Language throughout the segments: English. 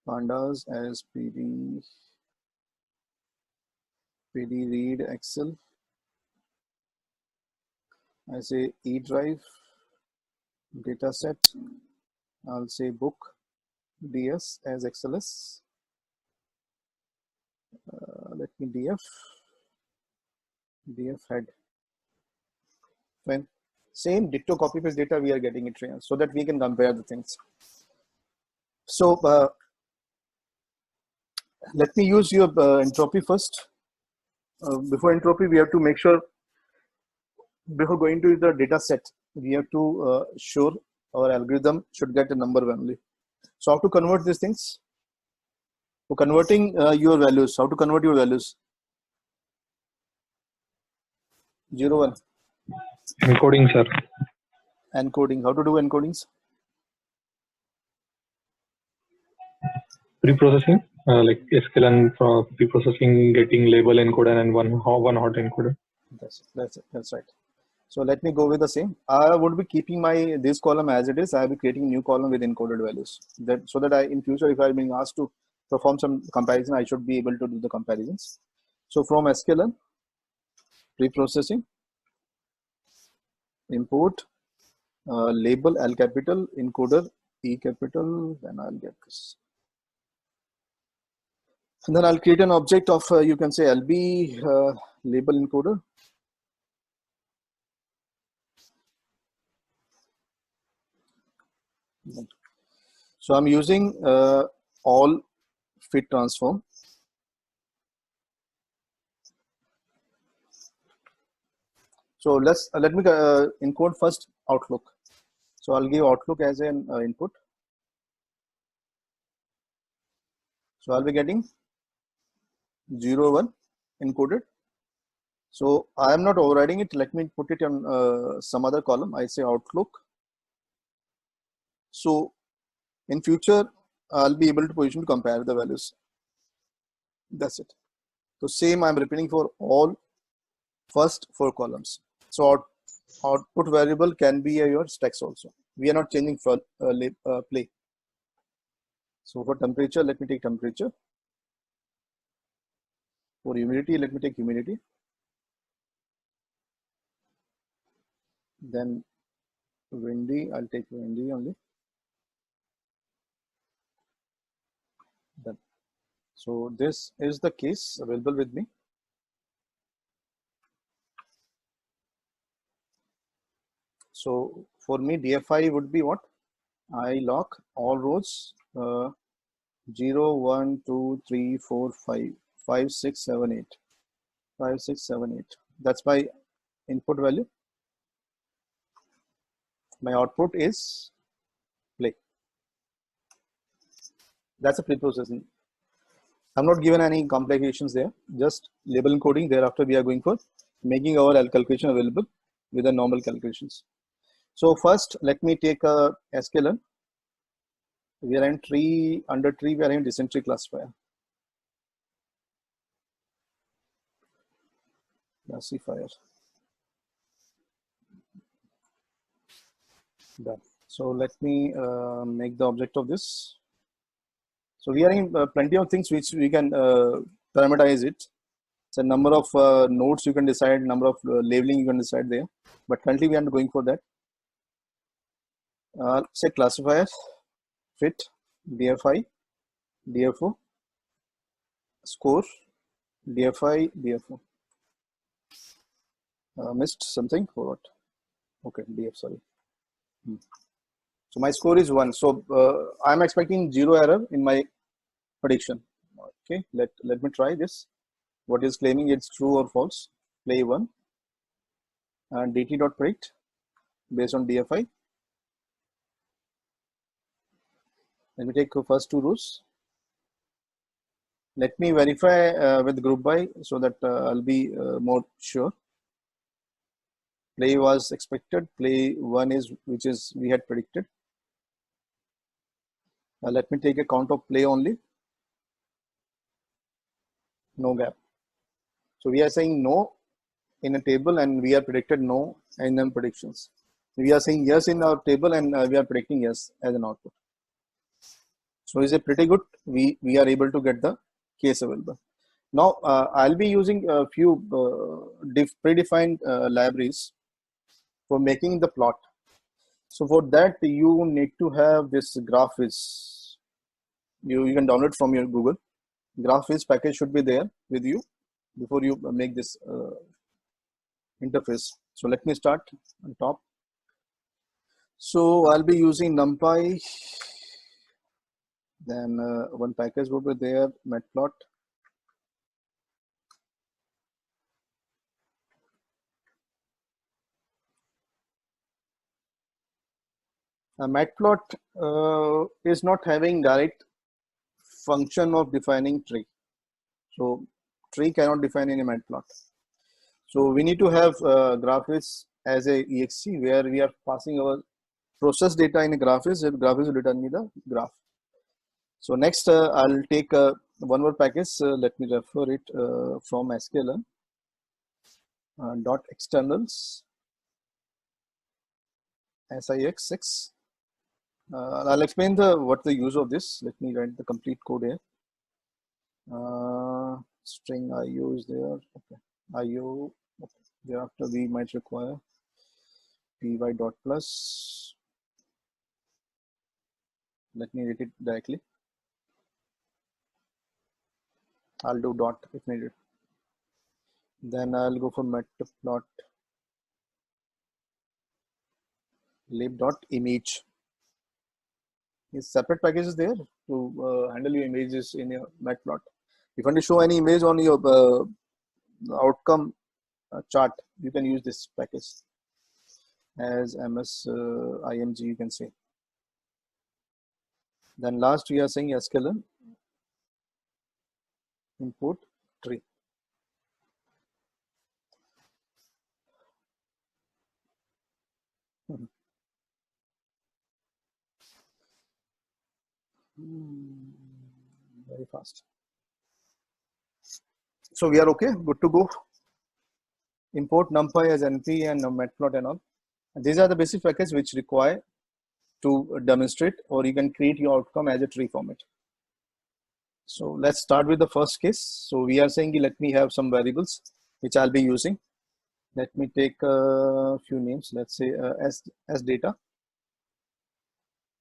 pandas as pd read Excel. I say E drive dataset. I'll say book ds as XLS. Let me df head. When same ditto copy paste data, we are getting it here so that we can compare the things. So let me use your entropy first. Before entropy, we have to make sure, before going to the data set, we have to sure our algorithm should get a number only. So how to convert these things? For converting your values, how to convert your values? 0, 1. Encoding, sir. Encoding. How to do encodings? Pre-processing, like Sklearn for pre-processing, getting label encoder and one hot encoder. That's right. So let me go with the same. I would be keeping this column as it is. I will be creating a new column with encoded values. So that in future, if I am being asked to perform some comparison, I should be able to do the comparisons. So from Sklearn, pre-processing, import, label L capital, encoder E capital, then I'll get this. And then I'll create an object of, you can say LB label encoder. So I'm using all fit transform. So let me encode first Outlook. So I'll give Outlook as an input. So I'll be getting 0, 1 encoded. So I am not overriding it. Let me put it on some other column. I say Outlook. So in future, I'll be able to position to compare the values. That's it. So same I'm repeating for all first 4 columns. So output variable can be your text also. We are not changing for play. So for temperature, let me take temperature. For humidity, let me take humidity. Then windy, I'll take windy only. Done. So this is the case available with me. So for me, DFI would be what? I lock all rows 0, 1, 2, 3, 4, 5, 5, 6, 7, 8. 5, 6, 7, 8. That's my input value. My output is play. That's a pre-processing. I'm not given any complications there, just label encoding. Thereafter, we are going for making our calculation available with the normal calculations. So first, let me take a Sklearn. We are in tree, under tree, we are in Decision Tree Classifier. Classifier. Done. So let me make the object of this. So we are in plenty of things which we can parameterize it. So number of nodes you can decide, number of labeling you can decide there. But currently we are going for that. Say classifier, fit, DFI, DFO, score, DFI, DFO. Missed something for what? Okay, DF, sorry. So my score is 1. So I'm expecting 0 error in my prediction. Okay, let me try this. What is claiming it's true or false? Play 1 and dt.predict based on DFI. Let me take the first 2 rows. Let me verify with group by so that I'll be more sure. Play was expected. Play 1 is which is we had predicted. Let me take a count of play only. No gap. So we are saying no in a table and we are predicted no in them predictions. We are saying yes in our table and we are predicting yes as an output. So is it pretty good? We are able to get the case available. Now I'll be using a few predefined libraries for making the plot. So for that you need to have this graphics. You can download from your Google. Graphics package should be there with you before you make this interface. So let me start on top. So I'll be using NumPy. Then one package would be there, matplot. Matplot is not having direct function of defining tree. So tree cannot define any matplot. So we need to have graphics as a exe where we are passing our process data in a graphics. If graphics will return me the graph. So next I'll take one more package. Let me refer it from Sklearn. Dot externals SIX6. I'll explain what the use of this. Let me write the complete code here. String IO is there. Okay. IO. Okay. Thereafter we might require py dot plus. Let me read it directly. I'll do dot if needed. Then I'll go for matplot lib dot image. Is separate packages there to handle your images in your matplot. If you want to show any image on your outcome chart, you can use this package as img, you can say. Then last we are saying Sklearn import tree. Very fast. So we are okay, good to go. Import NumPy as NP and matplot and all. And these are the basic packages which require to demonstrate, or you can create your outcome as a tree format. So let's start with the first case. So we are saying, let me have some variables which I'll be using. Let me take a few names. Let's say as data.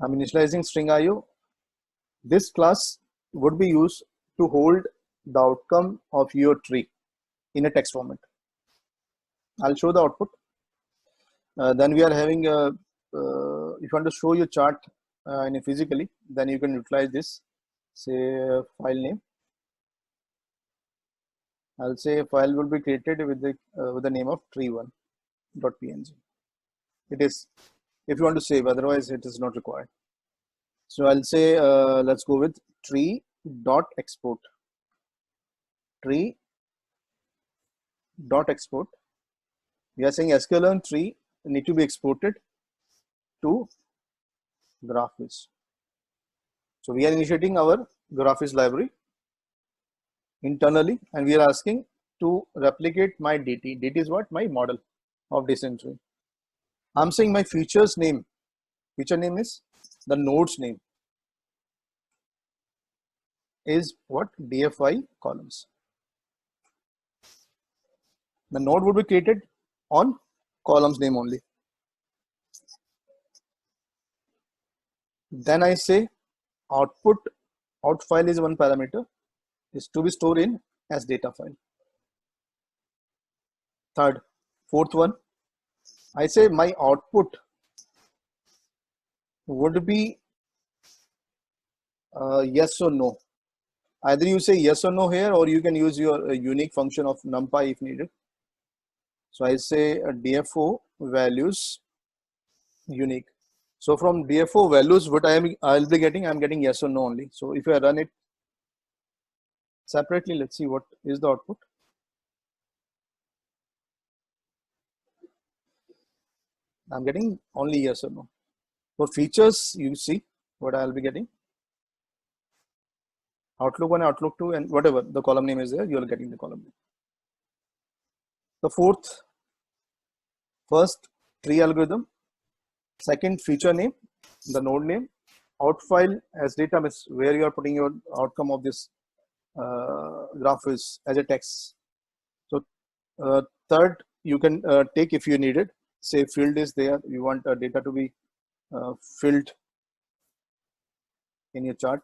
I'm initializing string IO. This class would be used to hold the outcome of your tree in a text format. I'll show the output. Then we are having if you want to show your chart in a physically, then you can utilize this. Say file name. I'll say file will be created with the name of tree1.png. It is if you want to save, otherwise it is not required. So I'll say let's go with tree.export. Tree.export. We are saying Sklearn tree need to be exported to graphics. So we are initiating our graphics library internally, and we are asking to replicate my DT. DT is what? My model of Decision Tree. I'm saying my feature's name. Feature name is the node's name is what? DFI columns. The node would be created on columns name only. Then I say out file is one parameter, is to be stored in as data file. Fourth one, I say my output would be yes or no. Either you say yes or no here, or you can use your unique function of NumPy if needed. So I say DFO values unique. So from DFO values, what I'll be getting, I'm getting yes or no only. So if I run it separately, let's see what is the output. I'm getting only yes or no. For features, you see what I'll be getting. Outlook 1, Outlook 2, and whatever the column name is there, you're getting the column name. The first tree algorithm, second feature name, the node name, out file as data means where you are putting your outcome of this graph is as a text. So third, you can take if you need it. Say field is there, you want data to be filled in your chart.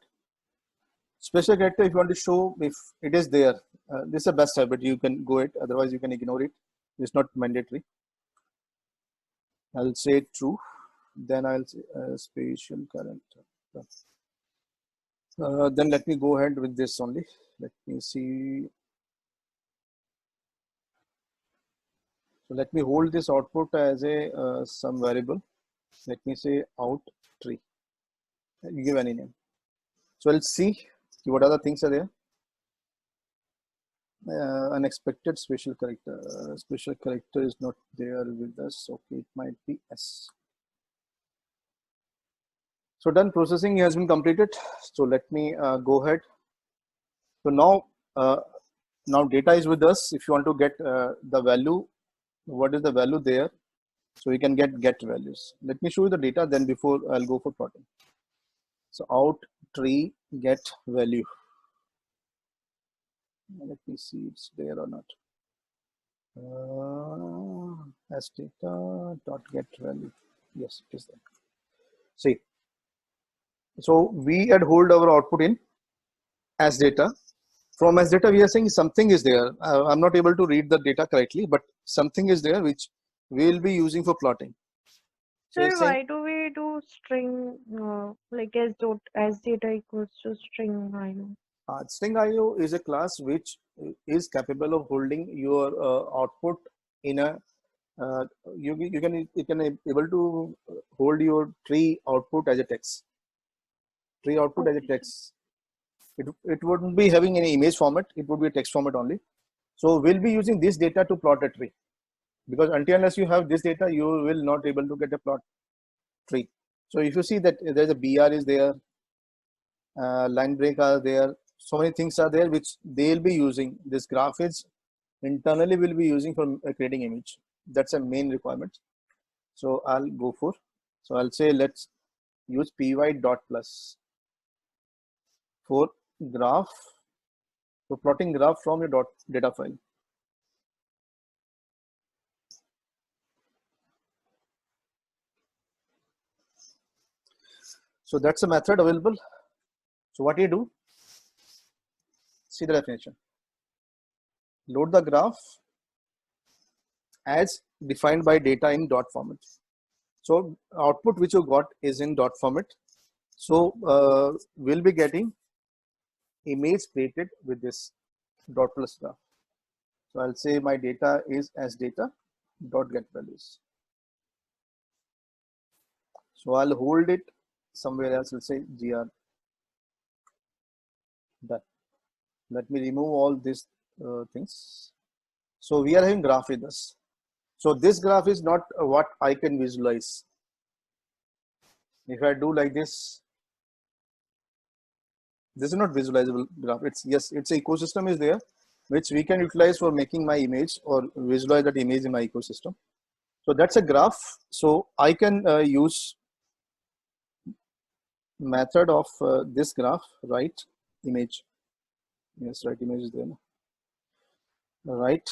Special character, if you want to show if it is there, this is the best habit. You can go it, otherwise you can ignore it. It's not mandatory. I'll say true, then I'll say special character. Then let me go ahead with this only. Let me see. So let me hold this output as a some variable. Let me say out tree. You give any name. So let's see what other things are there. Unexpected special character. Special character is not there with us. Okay, it might be S. So done, processing has been completed. So let me go ahead. So now data is with us. If you want to get the value, what is the value there? So we can get values. Let me show you the data, then before I'll go for plotting. So out tree get value. Let me see it's there or not. As data dot get value. Yes, it is there. See, so we had hold our output in as data. From as data, we are saying something is there. I'm not able to read the data correctly, but something is there which we will be using for plotting. So Sir, why do we do string like as data equals to string IO? String IO is a class which is capable of holding your output in a you can able to hold your tree output as a text. Tree output as a text. It wouldn't be having any image format. It would be a text format only. So we'll be using this data to plot a tree, because unless you have this data, you will not able to get a plot tree. So if you see that there's a BR is there, line break are there, so many things are there which they'll be using. This graph is internally will be using for creating image. That's a main requirement. So I'll go for, so I'll say let's use py dot plus for graph, for plotting graph from your data file. So that's a method available. So what do you do? See the definition. Load the graph as defined by data in dot format. So output which you got is in dot format. So we'll be getting image created with this dot plus graph. So I'll say my data is as data dot get values. So I'll hold it somewhere else. I'll say gr. Done. Let me remove all these things. So we are having graph with us. So this graph is not what I can visualize. If I do like this is not visualizable graph. It's yes, it's a ecosystem is there which we can utilize for making my image or visualize that image in my ecosystem. So that's a graph. So I can use method of this graph, right image. Yes, right image is there. Right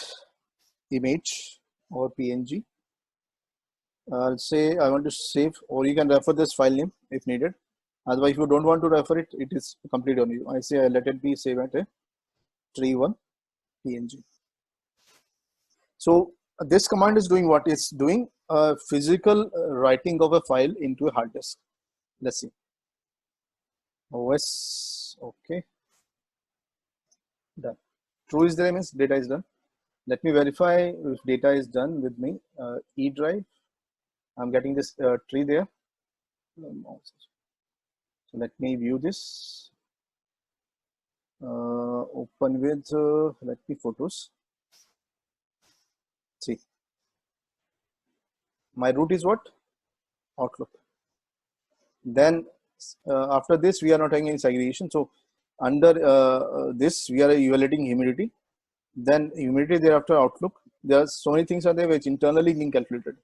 image or PNG. I'll say I want to save, or you can refer this file name if needed. Otherwise, if you don't want to refer it, it is complete on you. I say let it be saved at a tree1 PNG. So this command is doing what? It's doing a physical writing of a file into a hard disk. Let's see. OS, okay. Done. True is there means data is done. Let me verify if data is done with me. E drive. I'm getting this tree there. So let me view this. Open with let me photos. See, my root is what? Outlook. Then after this, we are not having any segregation. So under this, we are evaluating humidity. Then humidity thereafter outlook. There are so many things are there which internally being calculated.